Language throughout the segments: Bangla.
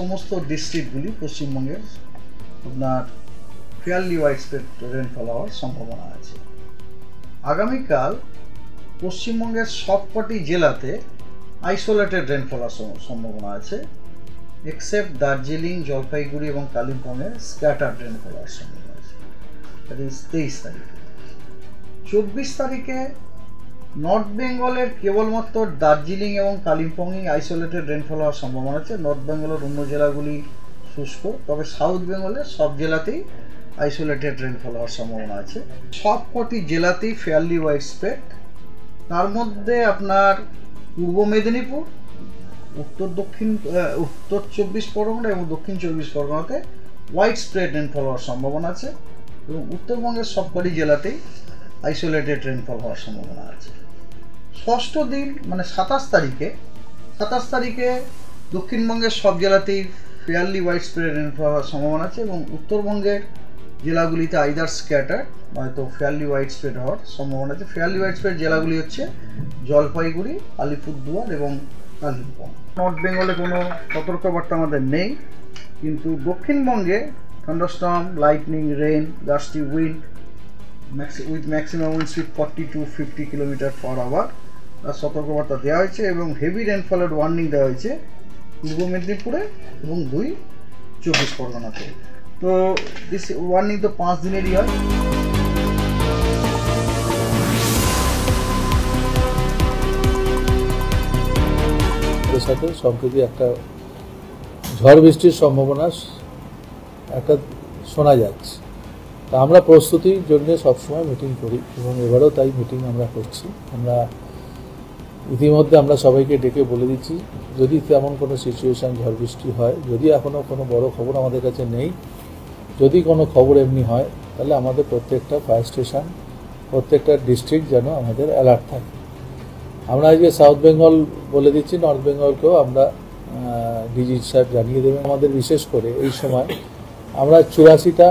সমস্ত ডিস্ট্রিক্টগুলি পশ্চিমবঙ্গের আপনার ফেয়ারলি ওয়াইডস্প্রেড রেনফল হওয়ার সম্ভাবনা আছে। আগামীকাল পশ্চিমবঙ্গের সবকটি জেলাতে আইসোলেটেড রেনফল হওয়ার সম্ভাবনা আছে, এক্সেপ্ট দার্জিলিং, জলপাইগুড়ি এবং কালিম্পংয়ে স্ক্যাটার্ড রেনফল হওয়ার সম্ভাবনা আছে। দ্যাট ইজ 23 তারিখে। 24 তারিখে নর্থ বেঙ্গলের কেবলমাত্র দার্জিলিং এবং কালিম্পংয়ে আইসোলেটেড রেনফল হওয়ার সম্ভাবনা আছে। নর্থ বেঙ্গলের অন্য জেলাগুলি শুষ্ক, তবে সাউথ বেঙ্গলের সব জেলাতেই আইসোলেটেড রেনফল হওয়ার সম্ভাবনা আছে। সবকটি জেলাতেই ফেয়ারলি ওয়াইডস্প্রেড। তার মধ্যে আপনার পূর্ব মেদিনীপুর, উত্তর 24 পরগনা এবং দক্ষিণ 24 পরগনাতে ওয়াইডস্প্রেড রেনফল হওয়ার সম্ভাবনা আছে এবং উত্তরবঙ্গের সবকটি জেলাতেই আইসোলেটেড রেনফল হওয়ার সম্ভাবনা আছে। ষষ্ঠ দিন মানে 27 তারিখে দক্ষিণবঙ্গের সব জেলাতেই ফেয়ারলি ওয়াইডস্প্রেড রেনফল হওয়ার সম্ভাবনা আছে এবং উত্তরবঙ্গের জেলাগুলিতে আইদার স্ক্যাটার্ড নয়তো ফেয়ারলি ওয়াইডস্প্রেড হওয়ার সম্ভাবনা আছে। ফেয়ারলি ওয়াইডস্প্রেড জেলাগুলি হচ্ছে জলপাইগুড়ি, আলিপুরদুয়ার এবং কালিম্পং। নর্থ বেঙ্গলে কোনো সতর্কবার্তা আমাদের নেই, কিন্তু দক্ষিণবঙ্গে thunderstorm, lightning, rain, gusty wind with maximum wind speed 40 to 50 km/h তার সতর্কবার্তা দেওয়া হয়েছে এবং হেভি রেনফলের ওয়ার্নিং দেওয়া হয়েছে পূর্ব মেদিনীপুরে এবং 24 পরগনাতে। তো দিস ওয়ার্নিং তো 5 দিনেরই হয়। এর সাথে সম্প্রতি একটা ঝড় বৃষ্টির সম্ভাবনা একটা শোনা যাচ্ছে। তা আমরা প্রস্তুতির জন্য সবসময় মিটিং করি এবং এবারেও তাই মিটিং আমরা করছি। আমরা ইতিমধ্যে আমরা সবাইকে ডেকে বলে দিচ্ছি, যদি তেমন কোনো সিচুয়েশান ঝড় বৃষ্টি হয়, যদি এখনও কোনো বড় খবর আমাদের কাছে নেই, যদি কোনো খবর এমনি হয় তাহলে আমাদের প্রত্যেকটা ফায়ার স্টেশন, প্রত্যেকটা ডিস্ট্রিক্ট যেন আমাদের অ্যালার্ট থাকে। আমরা আজকে সাউথ বেঙ্গল বলে দিচ্ছি, নর্থ বেঙ্গলকেও আমরা ডিজি সাহেব জানিয়ে দেবেন। আমাদের বিশেষ করে এই সময় আমরা 84টা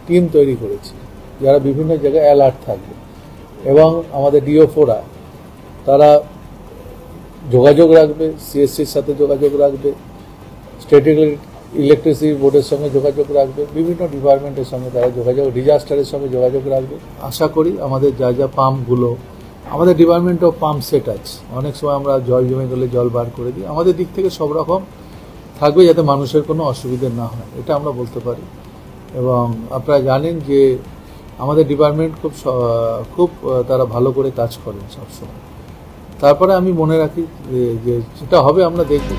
টিম তৈরি করেছি যারা বিভিন্ন জায়গায় অ্যালার্ট থাকবে এবং আমাদের ডিওফোরা তারা যোগাযোগ রাখবে, সিএসসির সাথে যোগাযোগ রাখবে, স্টেট ইলেকট্রিসিটি বোর্ডের সঙ্গে যোগাযোগ রাখবে, বিভিন্ন ডিপার্টমেন্টের সঙ্গে তারা যোগাযোগ, ডিজাস্টারের সঙ্গে যোগাযোগ রাখবে। আশা করি আমাদের যা পাম্পগুলো, আমাদের ডিপার্টমেন্ট অফ পাম্প সেট আছে, অনেক সময় আমরা জল জমে গেলে জল বার করে দিই, আমাদের দিক থেকে সব রকম থাকবে যাতে মানুষের কোনো অসুবিধা না হয়, এটা আমরা বলতে পারি। এবং আপনারা জানেন যে আমাদের ডিপার্টমেন্ট খুব তারা ভালো করে কাজ করেন সবসময়। তারপরে আমি মনে রাখি যে যেটা হবে আমরা দেখব।